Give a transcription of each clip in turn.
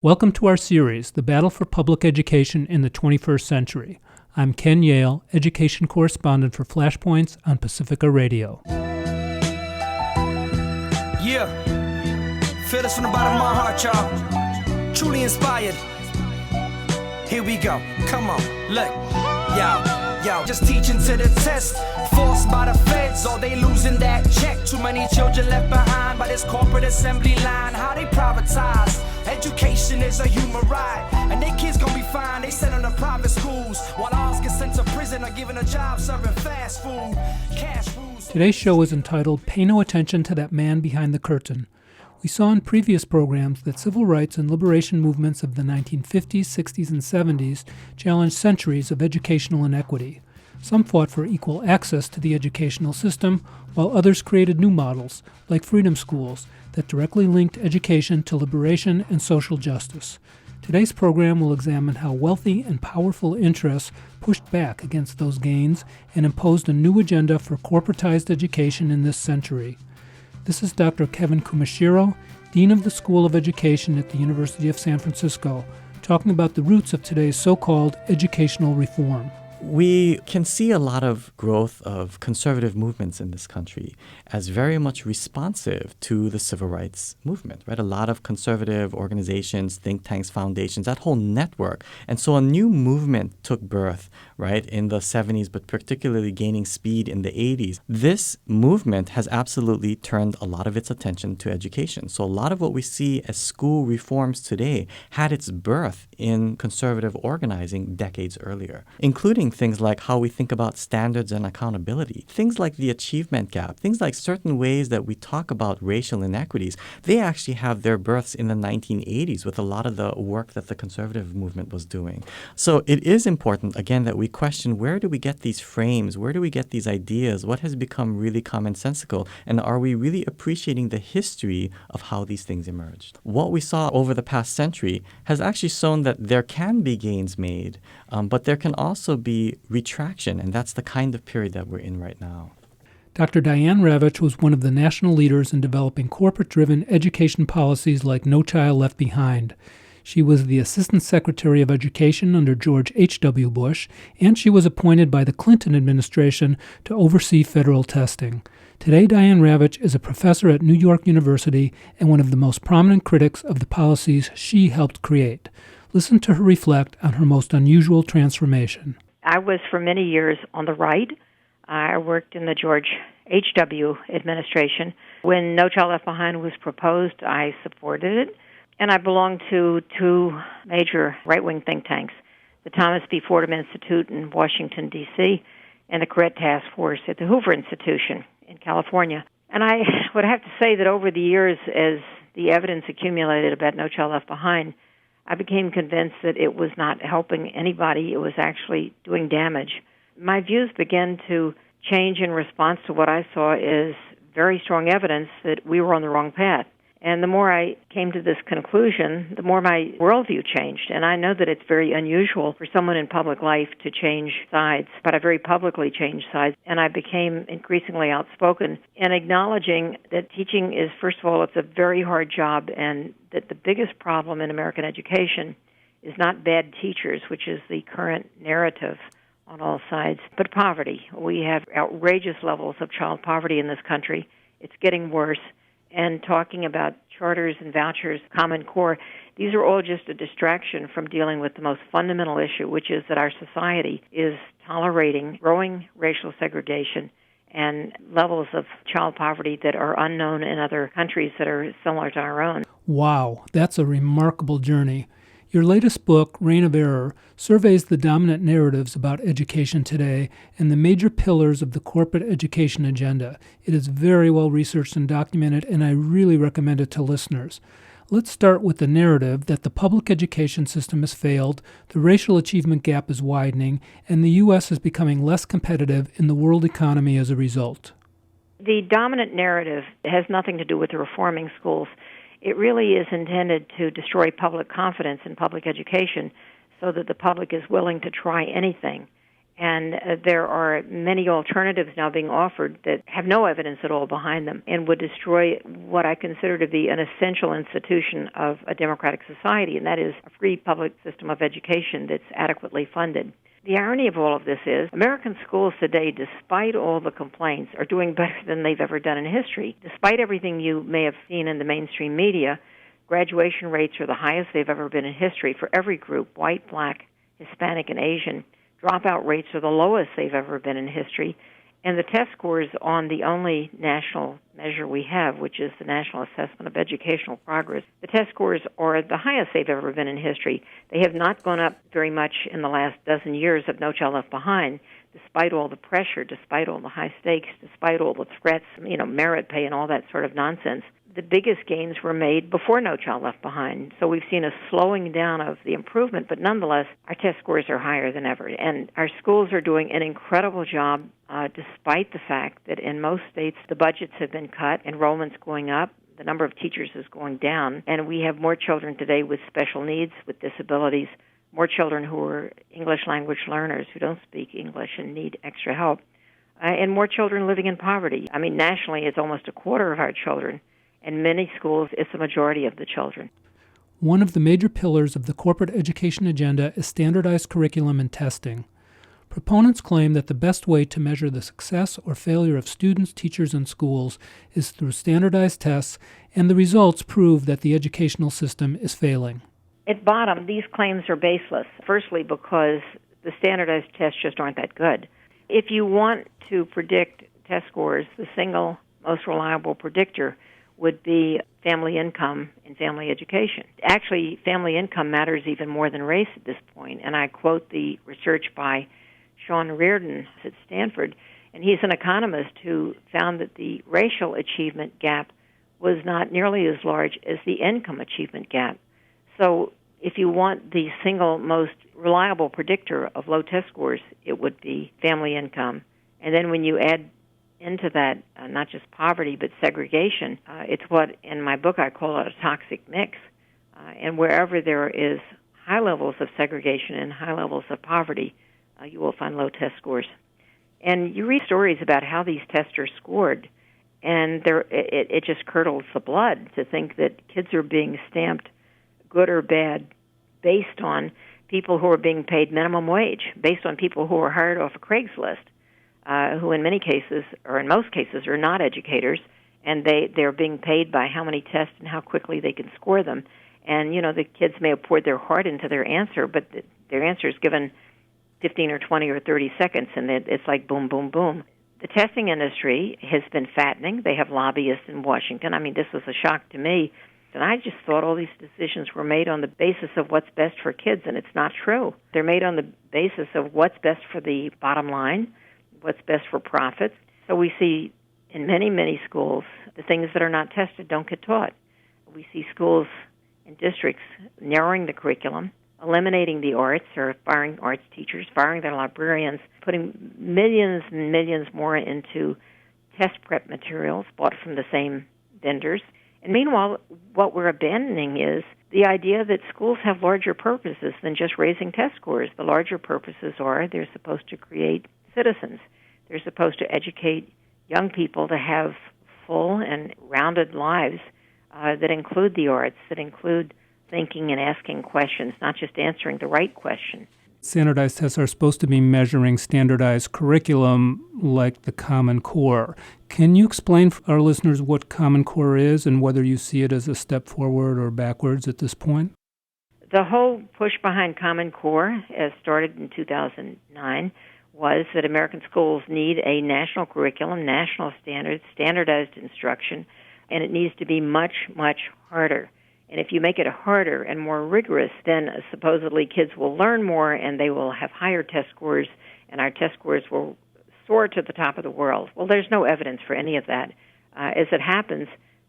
Welcome to our series, The Battle for Public Education in the 21st Century. I'm Ken Yale, education correspondent for Flashpoints on Pacifica Radio. Yeah, feel this from the bottom of my heart, y'all. Truly inspired. Here we go, come on, look, yo, just teaching to the test. Forced by the feds, or they losing that check. Too many children left behind by this corporate assembly line. How they privatize education is a human right, and they kids gonna be fine. They send them to private schools, while ours get sent to prison or given a job serving fast food, cash foods. Today's show is entitled Pay No Attention to That Man Behind the Curtain. We saw in previous programs that civil rights and liberation movements of the 1950s, 60s, and 70s challenged centuries of educational inequity. Some fought for equal access to the educational system, while others created new models, like freedom schools, that directly linked education to liberation and social justice. Today's program will examine how wealthy and powerful interests pushed back against those gains and imposed a new agenda for corporatized education in this century. This is Dr. Kevin Kumashiro, Dean of the School of Education at the University of San Francisco, talking about the roots of today's so-called educational reform. We can see a lot of growth of conservative movements in this country as very much responsive to the civil rights movement, right? A lot of conservative organizations, think tanks, foundations, that whole network. And so a new movement took birth, right, in the 70s, but particularly gaining speed in the 80s. This movement has absolutely turned a lot of its attention to education. So a lot of what we see as school reforms today had its birth in conservative organizing decades earlier, including things like how we think about standards and accountability, things like the achievement gap, things like certain ways that we talk about racial inequities. They actually have their births in the 1980s with a lot of the work that the conservative movement was doing. So it is important, again, that we question, where do we get these frames? Where do we get these ideas? What has become really commonsensical? And are we really appreciating the history of how these things emerged? What we saw over the past century has actually shown that there can be gains made, but there can also be retraction, and that's the kind of period that we're in right now. Dr. Diane Ravitch was one of the national leaders in developing corporate-driven education policies like No Child Left Behind. She was the Assistant Secretary of Education under George H.W. Bush, and she was appointed by the Clinton administration to oversee federal testing. Today, Diane Ravitch is a professor at New York University and one of the most prominent critics of the policies she helped create. Listen to her reflect on her most unusual transformation. I was for many years on the right. I worked in the George H.W. administration. When No Child Left Behind was proposed, I supported it. And I belonged to two major right-wing think tanks, the Thomas B. Fordham Institute in Washington, D.C., and the Caret Task Force at the Hoover Institution in California. And I would have to say that over the years, as the evidence accumulated about No Child Left Behind, I became convinced that it was not helping anybody. It was actually doing damage. My views began to change in response to what I saw as very strong evidence that we were on the wrong path. And the more I came to this conclusion, the more my worldview changed. And I know that it's very unusual for someone in public life to change sides, but I very publicly changed sides. And I became increasingly outspoken in acknowledging that teaching is, first of all, it's a very hard job, and that the biggest problem in American education is not bad teachers, which is the current narrative on all sides, but poverty. We have outrageous levels of child poverty in this country. It's getting worse. And talking about charters and vouchers, Common Core, these are all just a distraction from dealing with the most fundamental issue, which is that our society is tolerating growing racial segregation and levels of child poverty that are unknown in other countries that are similar to our own. Wow, that's a remarkable journey. Your latest book, Reign of Error, surveys the dominant narratives about education today and the major pillars of the corporate education agenda. It is very well researched and documented, and I really recommend it to listeners. Let's start with the narrative that the public education system has failed, the racial achievement gap is widening, and the U.S. is becoming less competitive in the world economy as a result. The dominant narrative has nothing to do with the reforming schools. It really is intended to destroy public confidence in public education so that the public is willing to try anything. And there are many alternatives now being offered that have no evidence at all behind them and would destroy what I consider to be an essential institution of a democratic society, and that is a free public system of education that's adequately funded. The irony of all of this is American schools today, despite all the complaints, are doing better than they've ever done in history. Despite everything you may have seen in the mainstream media, graduation rates are the highest they've ever been in history for every group, white, black, Hispanic, and Asian. Dropout rates are the lowest they've ever been in history. And the test scores on the only national measure we have, which is the National Assessment of Educational Progress, the test scores are the highest they've ever been in history. They have not gone up very much in the last dozen years of No Child Left Behind, despite all the pressure, despite all the high stakes, despite all the threats, merit pay and all that sort of nonsense. The biggest gains were made before No Child Left Behind. So we've seen a slowing down of the improvement, but nonetheless, our test scores are higher than ever. And our schools are doing an incredible job, despite the fact that in most states the budgets have been cut, enrollment's going up, the number of teachers is going down, and we have more children today with special needs, with disabilities, more children who are English language learners who don't speak English and need extra help, and more children living in poverty. I mean, nationally, it's almost a quarter of our children. In many schools, it's the majority of the children. One of the major pillars of the corporate education agenda is standardized curriculum and testing. Proponents claim that the best way to measure the success or failure of students, teachers, and schools is through standardized tests, and the results prove that the educational system is failing. At bottom, these claims are baseless, firstly because the standardized tests just aren't that good. If you want to predict test scores, the single most reliable predictor would be family income and family education. Actually, family income matters even more than race at this point, and I quote the research by Sean Reardon at Stanford, and he's an economist who found that the racial achievement gap was not nearly as large as the income achievement gap. So if you want the single most reliable predictor of low test scores, it would be family income. And then when you add into that, not just poverty, but segregation. It's what, in my book, I call it a toxic mix. And wherever there is high levels of segregation and high levels of poverty, you will find low test scores. And you read stories about how these tests are scored, and it just curdles the blood to think that kids are being stamped good or bad based on people who are being paid minimum wage, based on people who are hired off of Craigslist. Who in many cases, or in most cases, are not educators, and they're being paid by how many tests and how quickly they can score them. And, the kids may have poured their heart into their answer, but their answer is given 15 or 20 or 30 seconds, and it's like boom, boom, boom. The testing industry has been fattening. They have lobbyists in Washington. I mean, this was a shock to me. And I just thought all these decisions were made on the basis of what's best for kids, and it's not true. They're made on the basis of what's best for the bottom line, what's best for profits. So we see in many, many schools, the things that are not tested don't get taught. We see schools and districts narrowing the curriculum, eliminating the arts, or firing arts teachers, firing their librarians, putting millions and millions more into test prep materials bought from the same vendors. And meanwhile, what we're abandoning is the idea that schools have larger purposes than just raising test scores. The larger purposes are they're supposed to create citizens. They're supposed to educate young people to have full and rounded lives that include the arts, that include thinking and asking questions, not just answering the right question. Standardized tests are supposed to be measuring standardized curriculum like the Common Core. Can you explain for our listeners what Common Core is and whether you see it as a step forward or backwards at this point? The whole push behind Common Core, as started in 2009, was that American schools need a national curriculum, national standards, standardized instruction, and it needs to be much, much harder. And if you make it harder and more rigorous, then supposedly kids will learn more and they will have higher test scores, and our test scores will soar to the top of the world. Well, there's no evidence for any of that. As it happens,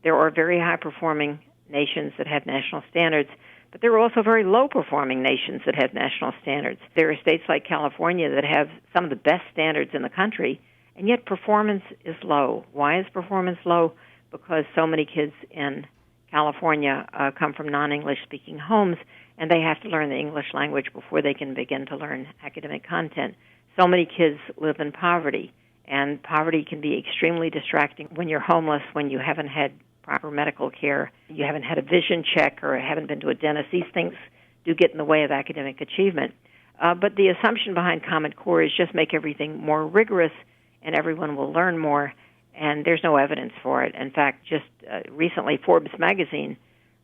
there are very high-performing nations that have national standards, but there are also very low-performing nations that have national standards. There are states like California that have some of the best standards in the country, and yet performance is low. Why is performance low? Because so many kids in California come from non-English speaking homes, and they have to learn the English language before they can begin to learn academic content. So many kids live in poverty, and poverty can be extremely distracting when you're homeless, when you haven't had proper medical care, you haven't had a vision check or haven't been to a dentist. These things do get in the way of academic achievement. But the assumption behind Common Core is just make everything more rigorous and everyone will learn more, and there's no evidence for it. In fact, just recently, Forbes magazine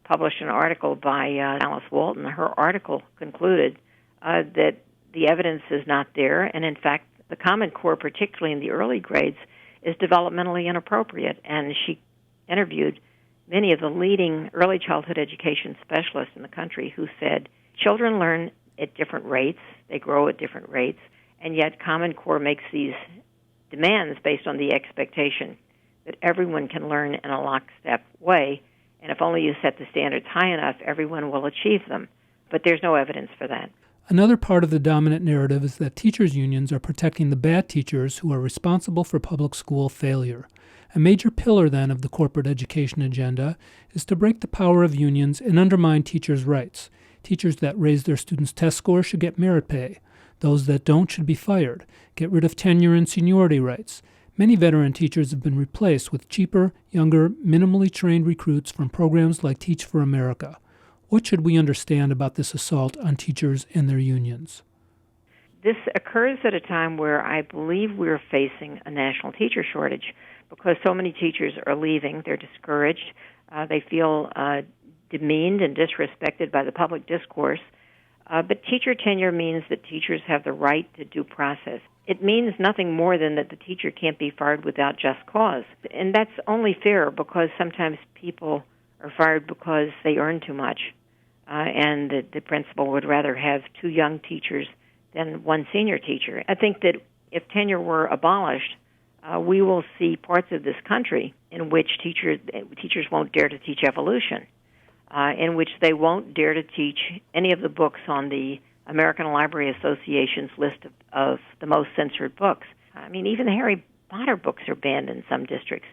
published an article by Alice Walton. Her article concluded that the evidence is not there, and in fact, the Common Core, particularly in the early grades, is developmentally inappropriate. And she interviewed many of the leading early childhood education specialists in the country who said children learn at different rates, they grow at different rates, and yet Common Core makes these demands based on the expectation that everyone can learn in a lockstep way, and if only you set the standards high enough, everyone will achieve them. But there's no evidence for that. Another part of the dominant narrative is that teachers' unions are protecting the bad teachers who are responsible for public school failure. A major pillar, then, of the corporate education agenda is to break the power of unions and undermine teachers' rights. Teachers that raise their students' test scores should get merit pay. Those that don't should be fired. Get rid of tenure and seniority rights. Many veteran teachers have been replaced with cheaper, younger, minimally trained recruits from programs like Teach for America. What should we understand about this assault on teachers and their unions? This occurs at a time where I believe we're facing a national teacher shortage because so many teachers are leaving. They're discouraged. They feel demeaned and disrespected by the public discourse. But teacher tenure means that teachers have the right to due process. It means nothing more than that the teacher can't be fired without just cause. And that's only fair because sometimes people are fired because they earn too much. And the principal would rather have 2 young teachers than 1 senior teacher. I think that if tenure were abolished, we will see parts of this country in which teachers won't dare to teach evolution, in which they won't dare to teach any of the books on the American Library Association's list of the most censored books. I mean, even the Harry Potter books are banned in some districts.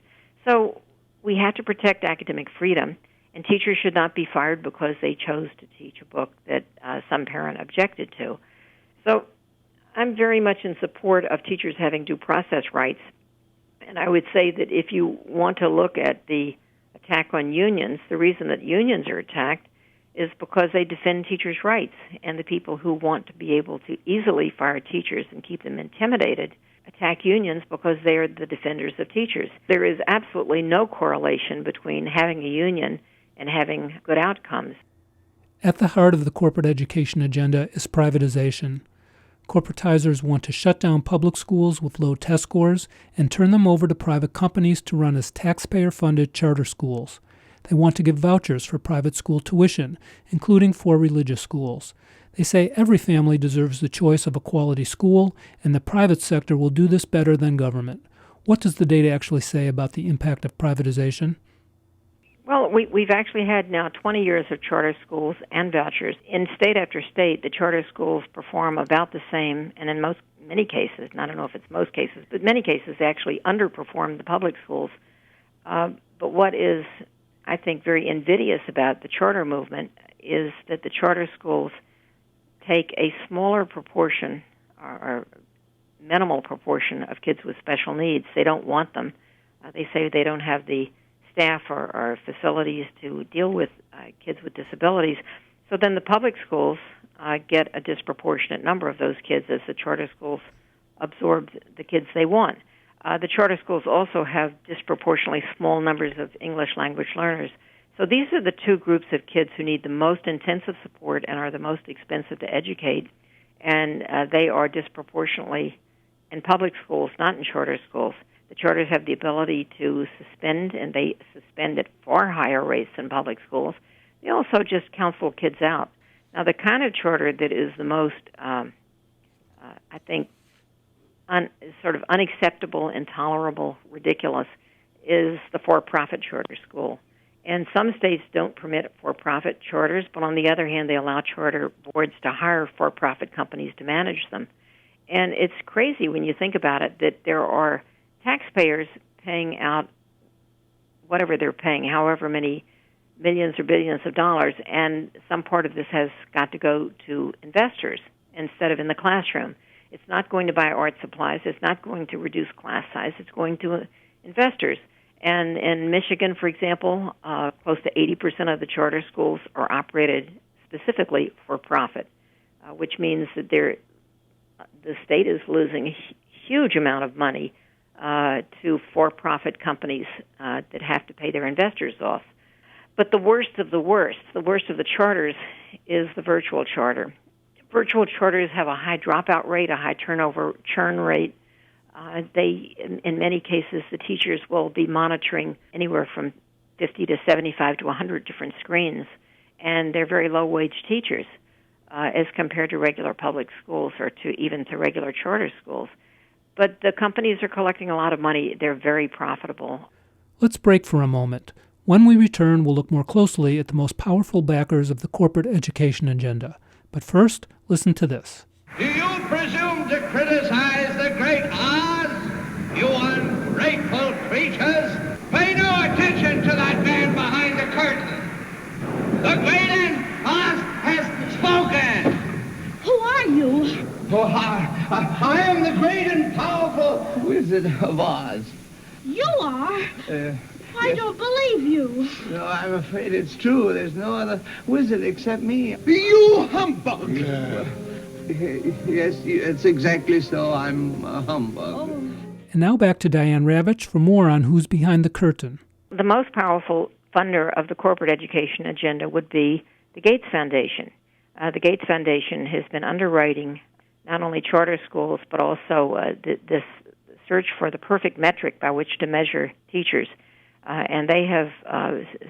So we have to protect academic freedom, and teachers should not be fired because they chose to teach a book that some parent objected to. So I'm very much in support of teachers having due process rights, and I would say that if you want to look at the attack on unions, the reason that unions are attacked is because they defend teachers' rights, and the people who want to be able to easily fire teachers and keep them intimidated attack unions because they are the defenders of teachers. There is absolutely no correlation between having a union and having good outcomes. At the heart of the corporate education agenda is privatization. Corporatizers want to shut down public schools with low test scores and turn them over to private companies to run as taxpayer-funded charter schools. They want to give vouchers for private school tuition, including for religious schools. They say every family deserves the choice of a quality school, and the private sector will do this better than government. What does the data actually say about the impact of privatization? Well, we've actually had now 20 years of charter schools and vouchers. In state after state, the charter schools perform about the same, and in many cases, and I don't know if it's most cases, but many cases they actually underperform the public schools. But what is, I think, very invidious about the charter movement is that the charter schools take a smaller proportion or minimal proportion of kids with special needs. They don't want them. They say they don't have the staff or facilities to deal with kids with disabilities. So then the public schools get a disproportionate number of those kids as the charter schools absorb the kids they want. The charter schools also have disproportionately small numbers of English language learners. So these are the 2 groups of kids who need the most intensive support and are the most expensive to educate, and they are disproportionately in public schools, not in charter schools. The charters have the ability to suspend, and they suspend at far higher rates than public schools. They also just counsel kids out. Now, the kind of charter that is the most, I think, sort of unacceptable, intolerable, ridiculous, is the for-profit charter school. And some states don't permit for-profit charters, but on the other hand, they allow charter boards to hire for-profit companies to manage them. And it's crazy when you think about it that there are taxpayers paying out whatever they're paying, however many millions or billions of dollars, and some part of this has got to go to investors instead of in the classroom. It's not going to buy art supplies. It's not going to reduce class size. It's going to investors. And in Michigan, for example, close to 80% of the charter schools are operated specifically for profit, which means that the state is losing a huge amount of money to for-profit companies that have to pay their investors off. But the worst of the charters is the virtual charter. Virtual charters have a high dropout rate, a high churn rate. In many cases, the teachers will be monitoring anywhere from 50 to 75 to 100 different screens, and they're very low-wage teachers as compared to regular public schools or even to regular charter schools. But the companies are collecting a lot of money. They're very profitable. Let's break for a moment. When we return, we'll look more closely at the most powerful backers of the corporate education agenda. But first, listen to this. Do you presume to criticize the great Oz? You ungrateful creatures! Pay no attention to that man behind the curtain. The great Oz has spoken. Who are you? Oh, I am the great and powerful Wizard of Oz. You are? I Yes. don't believe you. No, I'm afraid it's true. There's no other wizard except me. You humbug! Yes, it's exactly so. I'm a humbug. And now back to Diane Ravitch for more on who's behind the curtain. The most powerful funder of the corporate education agenda would be the Gates Foundation. The Gates Foundation has been underwriting not only charter schools, but also this search for the perfect metric by which to measure teachers. And they have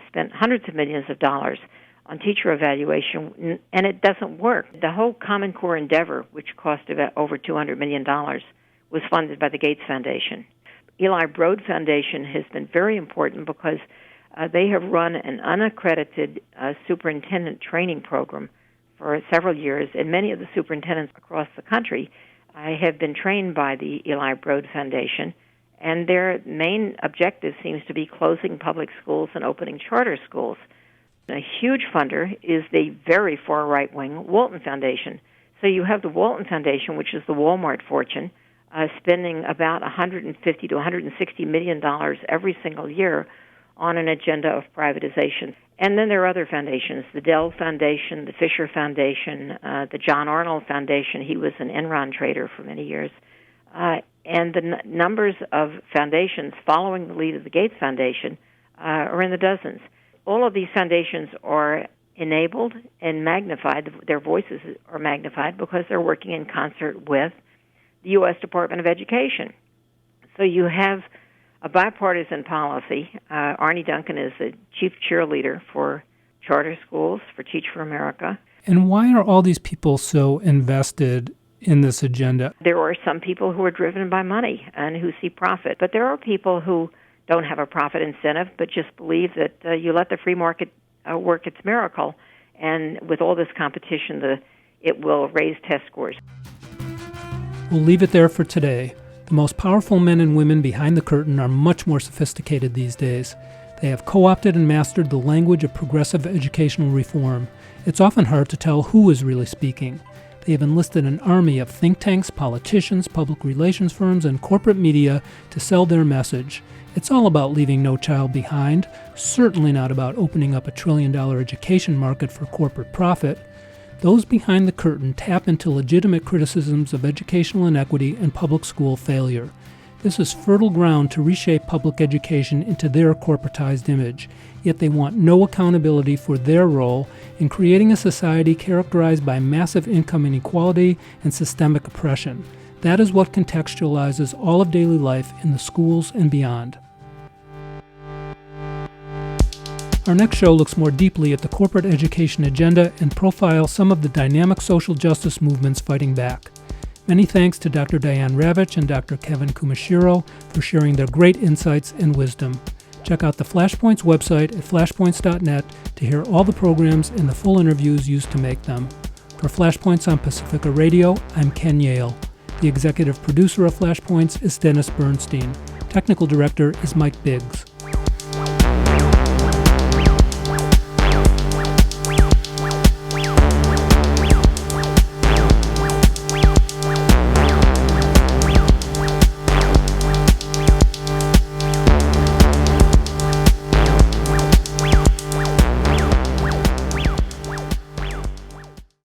spent hundreds of millions of dollars on teacher evaluation, and it doesn't work. The whole Common Core endeavor, which cost about over $200 million, was funded by the Gates Foundation. Eli Broad Foundation has been very important because they have run an unaccredited superintendent training program for several years, and many of the superintendents across the country have been trained by the Eli Broad Foundation, and their main objective seems to be closing public schools and opening charter schools. A huge funder is the very far right-wing Walton Foundation. So you have the Walton Foundation, which is the Walmart fortune, spending about $150 to $160 million every single year on an agenda of privatization. And then there are other foundations, the Dell Foundation, the Fisher Foundation, the John Arnold Foundation. He was an Enron trader for many years. And the numbers of foundations following the lead of the Gates Foundation are in the dozens. All of these foundations are enabled and magnified. Their voices are magnified because they're working in concert with the U.S. Department of Education. So you have a bipartisan policy. Arnie Duncan is the chief cheerleader for charter schools, for Teach for America. And why are all these people so invested in this agenda? There are some people who are driven by money and who see profit, but there are people who don't have a profit incentive but just believe that you let the free market work its miracle, and with all this competition, it will raise test scores. We'll leave it there for today. The most powerful men and women behind the curtain are much more sophisticated these days. They have co-opted and mastered the language of progressive educational reform. It's often hard to tell who is really speaking. They have enlisted an army of think tanks, politicians, public relations firms, and corporate media to sell their message. It's all about leaving no child behind, certainly not about opening up a $1 trillion education market for corporate profit. Those behind the curtain tap into legitimate criticisms of educational inequity and public school failure. This is fertile ground to reshape public education into their corporatized image, yet they want no accountability for their role in creating a society characterized by massive income inequality and systemic oppression. That is what contextualizes all of daily life in the schools and beyond. Our next show looks more deeply at the corporate education agenda and profiles some of the dynamic social justice movements fighting back. Many thanks to Dr. Diane Ravitch and Dr. Kevin Kumashiro for sharing their great insights and wisdom. Check out the Flashpoints website at flashpoints.net to hear all the programs and the full interviews used to make them. For Flashpoints on Pacifica Radio, I'm Ken Yale. The executive producer of Flashpoints is Dennis Bernstein. Technical director is Mike Biggz.